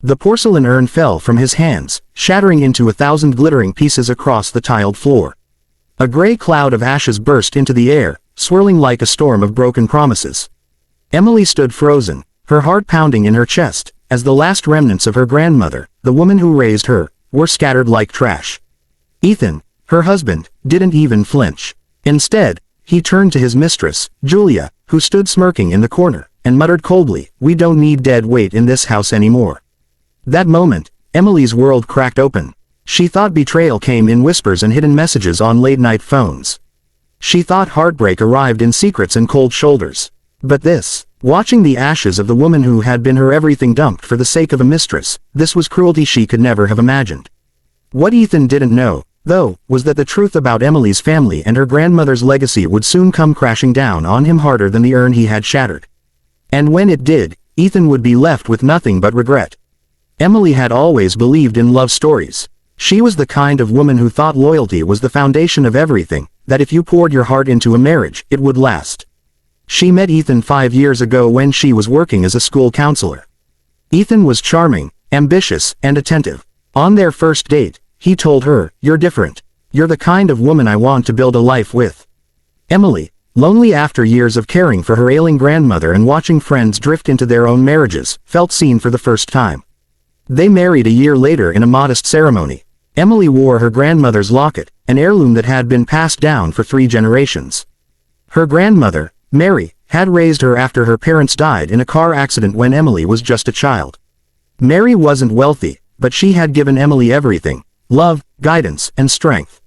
The porcelain urn fell from his hands, shattering into 1,000 glittering pieces across the tiled floor. A gray cloud of ashes burst into the air, swirling like a storm of broken promises. Emily stood frozen, her heart pounding in her chest, as the last remnants of her grandmother, the woman who raised her, were scattered like trash. Ethan, her husband, didn't even flinch. Instead, he turned to his mistress, Julia, who stood smirking in the corner, and muttered coldly, "We don't need dead weight in this house anymore." That moment, Emily's world cracked open. She thought betrayal came in whispers and hidden messages on late-night phones. She thought heartbreak arrived in secrets and cold shoulders. But this, watching the ashes of the woman who had been her everything dumped for the sake of a mistress, this was cruelty she could never have imagined. What Ethan didn't know, though, was that the truth about Emily's family and her grandmother's legacy would soon come crashing down on him harder than the urn he had shattered. And when it did, Ethan would be left with nothing but regret. Emily had always believed in love stories. She was the kind of woman who thought loyalty was the foundation of everything, that if you poured your heart into a marriage, it would last. She met Ethan 5 years ago when she was working as a school counselor. Ethan was charming, ambitious, and attentive. On their first date, he told her, "You're different. You're the kind of woman I want to build a life with." Emily, lonely after years of caring for her ailing grandmother and watching friends drift into their own marriages, felt seen for the first time. They married a year later in a modest ceremony. Emily wore her grandmother's locket, an heirloom that had been passed down for 3 generations. Her grandmother, Mary, had raised her after her parents died in a car accident when Emily was just a child. Mary wasn't wealthy, but she had given Emily everything: love, guidance, and strength.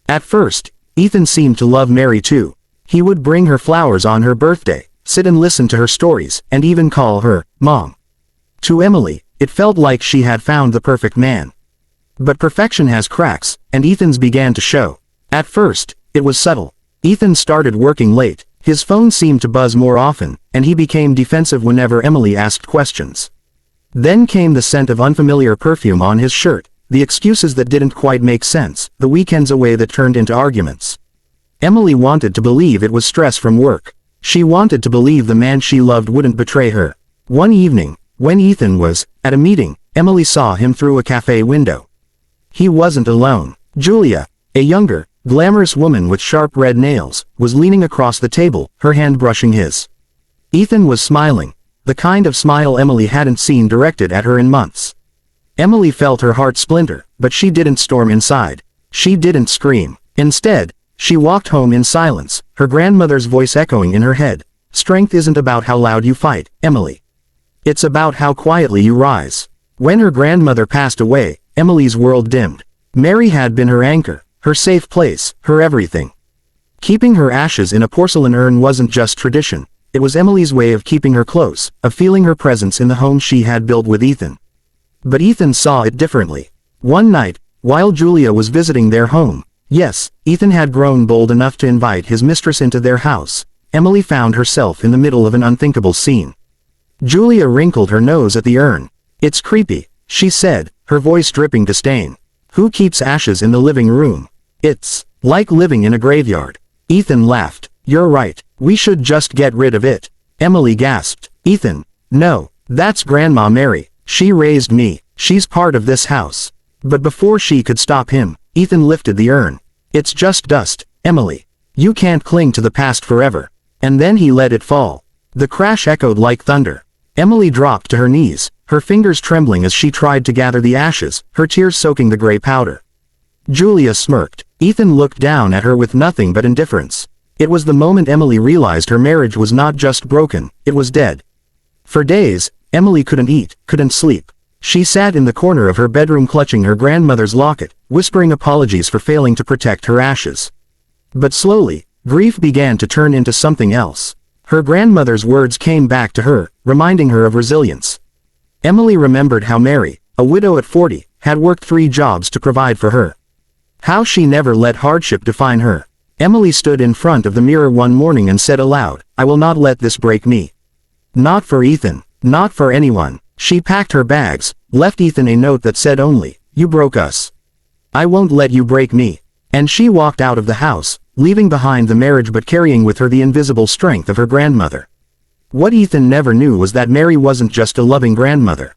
At first, Ethan seemed to love Mary too. He would bring her flowers on her birthday, sit and listen to her stories, and even call her Mom. To Emily, it felt like she had found the perfect man. But perfection has cracks, and Ethan's began to show. At first, it was subtle. Ethan started working late, his phone seemed to buzz more often, and he became defensive whenever Emily asked questions. Then came the scent of unfamiliar perfume on his shirt, the excuses that didn't quite make sense, the weekends away that turned into arguments. Emily wanted to believe it was stress from work. She wanted to believe the man she loved wouldn't betray her. One evening, when Ethan was at a meeting, Emily saw him through a cafe window. He wasn't alone. Julia, a younger, glamorous woman with sharp red nails, was leaning across the table, her hand brushing his. Ethan was smiling, the kind of smile Emily hadn't seen directed at her in months. Emily felt her heart splinter, but she didn't storm inside. She didn't scream. Instead, she walked home in silence, her grandmother's voice echoing in her head. "Strength isn't about how loud you fight, Emily. It's about how quietly you rise." When her grandmother passed away, Emily's world dimmed. Mary had been her anchor, her safe place, her everything. Keeping her ashes in a porcelain urn wasn't just tradition, it was Emily's way of keeping her close, of feeling her presence in the home she had built with Ethan. But Ethan saw it differently. One night, while Julia was visiting their home, yes, Ethan had grown bold enough to invite his mistress into their house, Emily found herself in the middle of an unthinkable scene. Julia wrinkled her nose at the urn. "It's creepy," she said, her voice dripping disdain. "Who keeps ashes in the living room? It's like living in a graveyard." Ethan laughed. "You're right, we should just get rid of it." Emily gasped. "Ethan, no, that's Grandma Mary. She raised me. She's part of this house." But before she could stop him, Ethan lifted the urn. "It's just dust, Emily. You can't cling to the past forever." And then he let it fall. The crash echoed like thunder. Emily dropped to her knees, her fingers trembling as she tried to gather the ashes, her tears soaking the gray powder. Julia smirked. Ethan looked down at her with nothing but indifference. It was the moment Emily realized her marriage was not just broken, it was dead. For days, Emily couldn't eat, couldn't sleep. She sat in the corner of her bedroom clutching her grandmother's locket, whispering apologies for failing to protect her ashes. But slowly, grief began to turn into something else. Her grandmother's words came back to her, reminding her of resilience. Emily remembered how Mary, a widow at 40, had worked 3 jobs to provide for her. How she never let hardship define her. Emily stood in front of the mirror one morning and said aloud, "I will not let this break me. Not for Ethan, not for anyone." She packed her bags, left Ethan a note that said only, "You broke us. I won't let you break me." And she walked out of the house, leaving behind the marriage but carrying with her the invisible strength of her grandmother. What Ethan never knew was that Mary wasn't just a loving grandmother.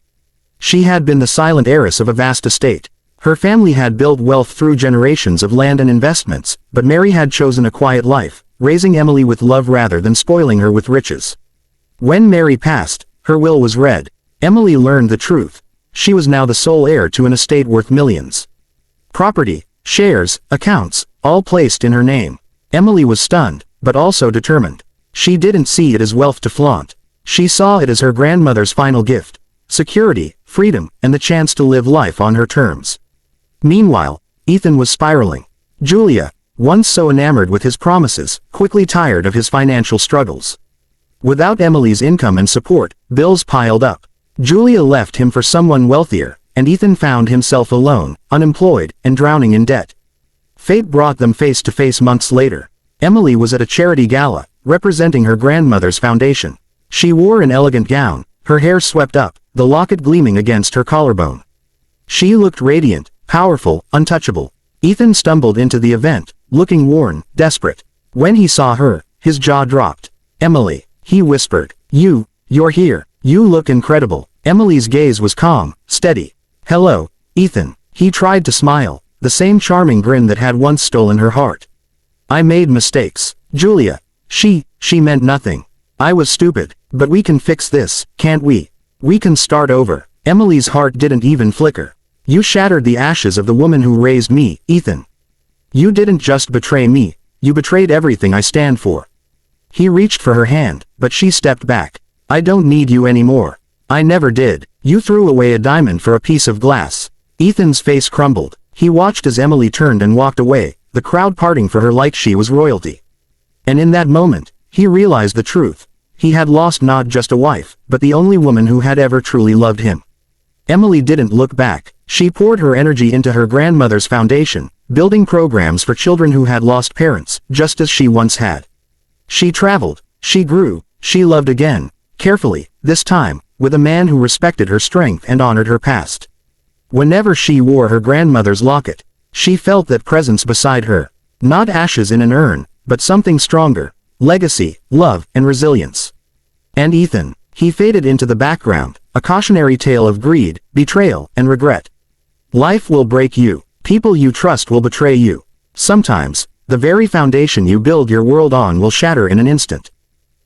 She had been the silent heiress of a vast estate. Her family had built wealth through generations of land and investments, but Mary had chosen a quiet life, raising Emily with love rather than spoiling her with riches. When Mary passed, her will was read. Emily learned the truth. She was now the sole heir to an estate worth millions. Property, shares, accounts, all placed in her name. Emily was stunned, but also determined. She didn't see it as wealth to flaunt. She saw it as her grandmother's final gift: security, freedom, and the chance to live life on her terms. Meanwhile, Ethan was spiraling. Julia, once so enamored with his promises, quickly tired of his financial struggles. Without Emily's income and support, bills piled up. Julia left him for someone wealthier, and Ethan found himself alone, unemployed, and drowning in debt. Fate brought them face to face months later. Emily was at a charity gala, representing her grandmother's foundation. She wore an elegant gown, her hair swept up, the locket gleaming against her collarbone. She looked radiant, powerful, untouchable. Ethan stumbled into the event, looking worn, desperate. When he saw her, his jaw dropped. "Emily," he whispered. You're here. You look incredible." Emily's gaze was calm, steady. "Hello, Ethan." He tried to smile, the same charming grin that had once stolen her heart. "I made mistakes, Julia." She meant nothing. "I was stupid, but we can fix this, can't we? We can start over." Emily's heart didn't even flicker. "You shattered the ashes of the woman who raised me, Ethan. You didn't just betray me, you betrayed everything I stand for." He reached for her hand, but she stepped back. "I don't need you anymore. I never did. You threw away a diamond for a piece of glass." Ethan's face crumbled. He watched as Emily turned and walked away, the crowd parting for her like she was royalty. And in that moment, he realized the truth. He had lost not just a wife, but the only woman who had ever truly loved him. Emily didn't look back. She poured her energy into her grandmother's foundation, building programs for children who had lost parents, just as she once had. She traveled, she grew, she loved again, carefully, this time, with a man who respected her strength and honored her past. Whenever she wore her grandmother's locket, she felt that presence beside her. Not ashes in an urn, but something stronger: legacy, love, and resilience. And Ethan, he faded into the background, a cautionary tale of greed, betrayal, and regret. Life will break you. People you trust will betray you. Sometimes, the very foundation you build your world on will shatter in an instant.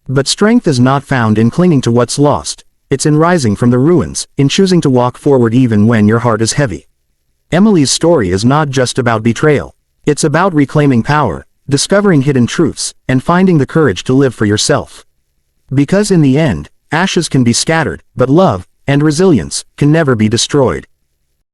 But strength is not found in clinging to what's lost. It's in rising from the ruins, in choosing to walk forward even when your heart is heavy. Emily's story is not just about betrayal. It's about reclaiming power, discovering hidden truths, and finding the courage to live for yourself. Because in the end, ashes can be scattered, but love, and resilience, can never be destroyed.